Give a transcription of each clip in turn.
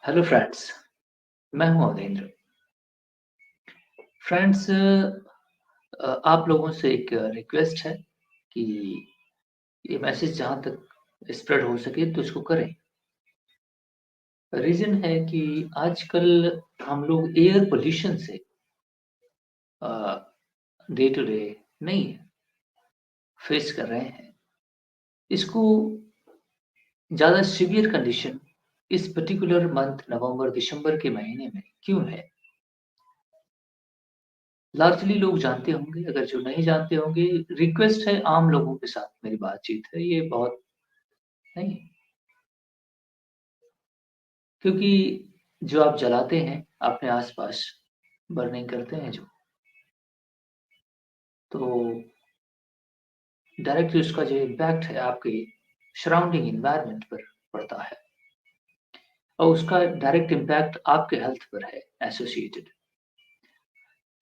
Hello friends, मैं हूं अवधेंद्र। Friends, आप लोगों से एक रिक्वेस्ट है कि ये मैसेज जहां तक स्प्रेड हो सके तो इसको करें। रीज़न है कि आजकल हम लोग एयर पोल्यूशन से डे टू डे नहीं फेस कर रहे हैं। इसको ज़्यादा सीवियर कंडीशन इस पर्टिकुलर मंथ नवंबर दिसंबर के महीने में क्यों है? लार्जली लोग जानते होंगे, अगर जो नहीं जानते होंगे, रिक्वेस्ट है आम लोगों के साथ मेरी बातचीत है, ये बहुत नहीं, क्योंकि जो आप जलाते हैं अपने आस-पास, बर्निंग करते हैं जो, तो डायरेक्टली उसका जो इम्पैक्ट है आपके सराउंडिंग एनवायरनमेंट पर पड़ता है और उसका डायरेक्ट इम्पैक्ट आपके हेल्थ पर है एसोसिएटेड।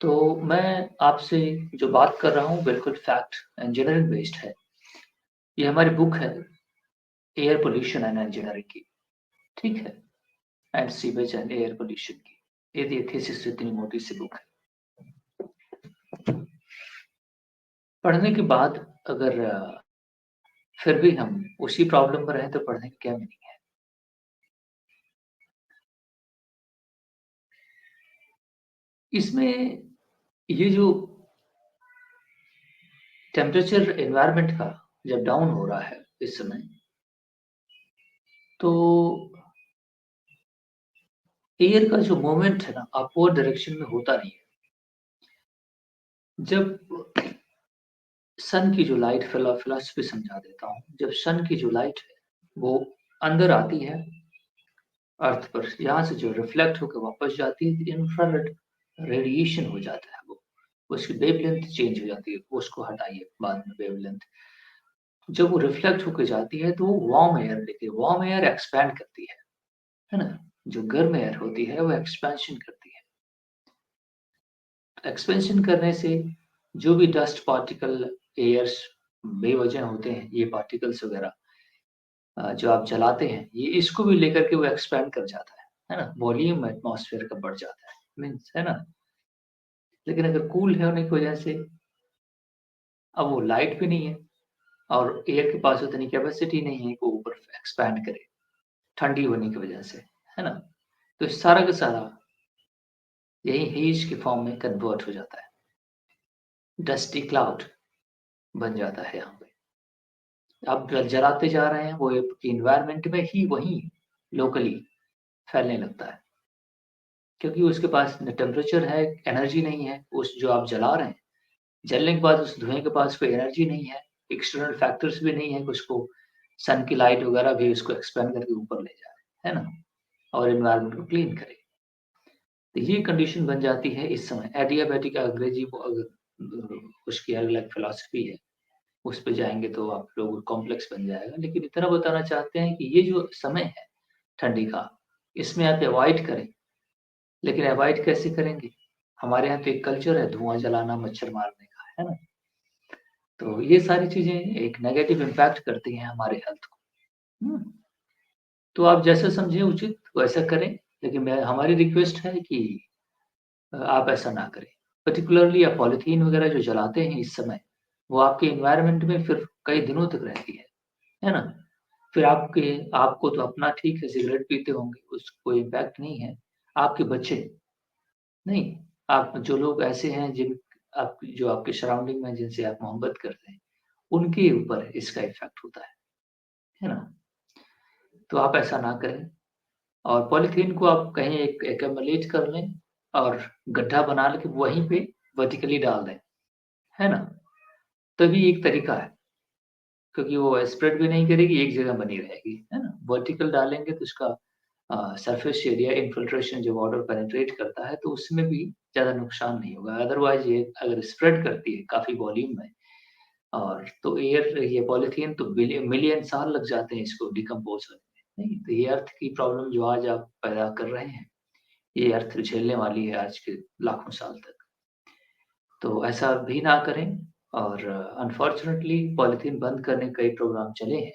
तो मैं आपसे जो बात कर रहा हूँ बिल्कुल फैक्ट इंजीनियरिंग बेस्ड है। ये हमारी बुक है एयर पॉल्यूशन एंड इंजीनियरिंग की, ठीक है? And sewage and air pollution की। ये थीसिस इतनी मोटी सी बुक है। पढ़ने के बाद अगर फिर भी हम उसी प्रॉब्लम में रहें तो पढ़ने की क्या मीनिंग है? इसमें ये जो टेम्परेचर एनवायरनमेंट का जब डाउन हो रहा है इस समय, तो एयर का जो मूवमेंट है ना अपवर्ड डायरेक्शन में होता नहीं है। जब सन की जो लाइट फिलॉसफी समझा देता हूँ, जब सन की जो लाइट है वो अंदर आती है अर्थ पर, यहाँ से जो रिफ्लेक्ट होकर वापस जाती है, इंफ्रारेड रेडिएशन हो जाता है वो, उसकी वेवलेंथ चेंज हो जाती है। उसको हटाइए बाद में वेवलेंथ। जब वो रिफ्लेक्ट होके जाती है तो वो वार्म एयर लेके, वार्म एयर एक्सपैंड करती है ना? जो गर्म एयर होती है वो एक्सपेंशन करती है। एक्सपेंशन करने से जो भी डस्ट पार्टिकल एयर्स बेवजह होते हैं, ये पार्टिकल्स वगैरह जो आप जलाते हैं, ये इसको भी लेकर के वो एक्सपैंड कर जाता है ना? वॉल्यूम एटमॉस्फेयर का बढ़ जाता है, मीन्स है ना? लेकिन अगर कूल है होने की वजह से अब वो लाइट भी नहीं है और एयर के पास उतनी कैपेसिटी नहीं है कि वो ऊपर एक्सपैंड करे, ठंडी होने की वजह से, है ना? तो सारा का सारा यही हेज के फॉर्म में कन्वर्ट हो जाता है। डस्टी क्लाउड बन जाता है यहाँ पे। आप जलाते जा रहे हैं, वो एनवायरनमेंट में ही वहीं लोकली फैलने लगता है, क्योंकि उसके पास न टेम्परेचर है, एनर्जी नहीं है, उस जो आप जला रहे हैं, जलने के बाद उस धुएँ के पास कोई एनर्जी नहीं है, एक्सटर्नल फैक्टर्स भी नहीं है कि उसको सन की लाइट वगैरह भी उसको एक्सपेंड करके ऊपर ले जाए, है ना? और एनवायरनमेंट को क्लीन करे। तो ये कंडीशन बन जाती है इस समय। एडियाबैटिक अंग्रेजी वो उसकी अलग फिलॉसफी है, उस पे जाएँगे तो आप लोग कॉम्प्लेक्स बन जाएगा। लेकिन इतना बताना चाहते हैं कि ये जो समय है ठंडी का, इसमें आप अवॉइड करें। लेकिन अवॉइड कैसे करेंगे? हमारे यहाँ तो एक कल्चर है धुआँ जलाना, मच्छर मारने का, है ना? तो ये सारी चीज़ें एक नेगेटिव इम्पैक्ट करती हैं हमारे हेल्थ को। हुँ। तो आप जैसा समझें उचित वैसा करें, लेकिन मैं हमारी रिक्वेस्ट है कि आप ऐसा ना करें। पर्टिकुलरली आप पॉलीथीन वगैरह जो जलाते हैं इस समय, वो आपके एनवायरनमेंट में फिर कई दिनों तक रहती है ना? फिर आपको तो अपना ठीक है सिगरेट पीते होंगे, उसको कोई इम्पैक्ट नहीं है। आपके बच्चे नहीं, आप जो लोग ऐसे हैं जो आपके सराउंडिंग में जिनसे आप मोहब्बत करते हैं, उनके ऊपर इसका इफ़ेक्ट होता है ना? तो आप ऐसा ना करें और पॉलीथीन को आप कहीं एक एक्यूमुलेट कर लें और गड्ढा बना के वहीं पे वर्टिकली डाल दें, है ना? तभी एक तरीका है, क्योंकि वो स्प्रेड भी नहीं करेगी, एक जगह बनी रहेगी, है ना? वर्टिकल डालेंगे तो उसका सरफेस एरिया इन्फिल्ट्रेशन जब वाटर पेनिट्रेट करता है, तो उसमें भी ज़्यादा नुकसान नहीं होगा। अदरवाइज़ ये अगर स्प्रेड करती है काफ़ी वॉल्यूम में और तो ये पॉलीथीन तो मिलियन साल लग जाते हैं इसको डिकम्पोज़ होने में, नहीं? तो ये अर्थ की प्रॉब्लम जो आज आप पैदा कर रहे हैं, ये अर्थ झेलने वाली है आज के लाखों साल तक। तो ऐसा भी ना करें और अनफॉर्च्यूनेटली पॉलीथीन बंद करने के कई प्रोग्राम चले हैं,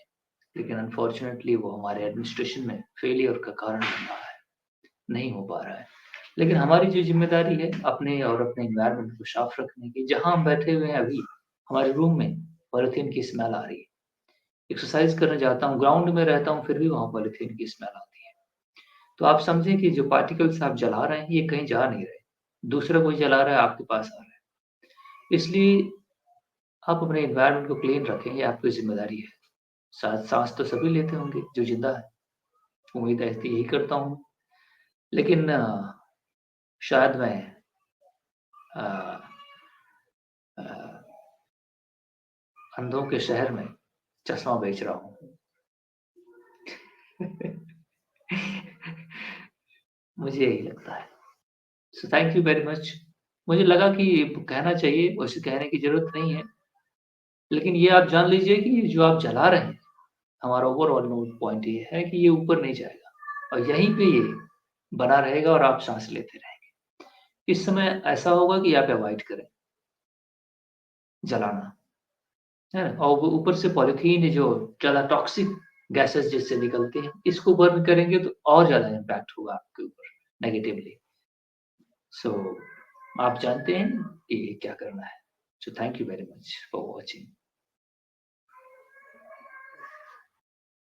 लेकिन अनफॉर्च्यूनेटली वो हमारे एडमिनिस्ट्रेशन में फेलियर का कारण बन रहा है। नहीं हो पा रहा है। लेकिन हमारी जो ज़िम्मेदारी है अपने और अपने एनवायरनमेंट को साफ रखने की, जहाँ हम बैठे हुए हैं अभी, हमारे रूम में पॉलीथीन की स्मेल आ रही है। एक्सरसाइज़ करने जाता हूँ, ग्राउंड में रहता हूँ, फिर भी वहाँ पॉलीथीन की स्मेल आती है। तो आप समझें कि जो पार्टिकल्स आप जला रहे हैं, ये कहीं जा नहीं रहे। दूसरा कोई जला रहा है, आपके पास आ रहा है। इसलिए आप अपने एनवायरनमेंट को क्लीन रखें, ये आपकी ज़िम्मेदारी है। साँस तो सभी लेते होंगे जो ज़िंदा है। उम्मीद है तो यही करता हूँ। लेकिन शायद मैं अ अ, अंधों के शहर में चश्मा बेच रहा हूँ। मुझे यही लगता है। So thank you very much. मुझे लगा कि कहना चाहिए, वैसे कहने की ज़रूरत नहीं है। लेकिन ये आप जान लीजिए कि ये जो आप जला रहे हैं, हमारा ओवरऑल नोट पॉइंट ये है कि ये ऊपर नहीं जाएगा और यहीं पे ये बना रहेगा और आप साँस लेते रहेंगे। इस समय ऐसा होगा कि आप अवॉइड करें जलाना, है ना? और वो ऊपर से पॉलीथीन जो ज़्यादा टॉक्सिक गैसेज़ जिससे निकलती हैं, इसको बर्न करेंगे तो और ज़्यादा इम्पैक्ट होगा आपके ऊपर नेगेटिवली। सो आप जानते हैं कि क्या करना है। So thank you very much for watching.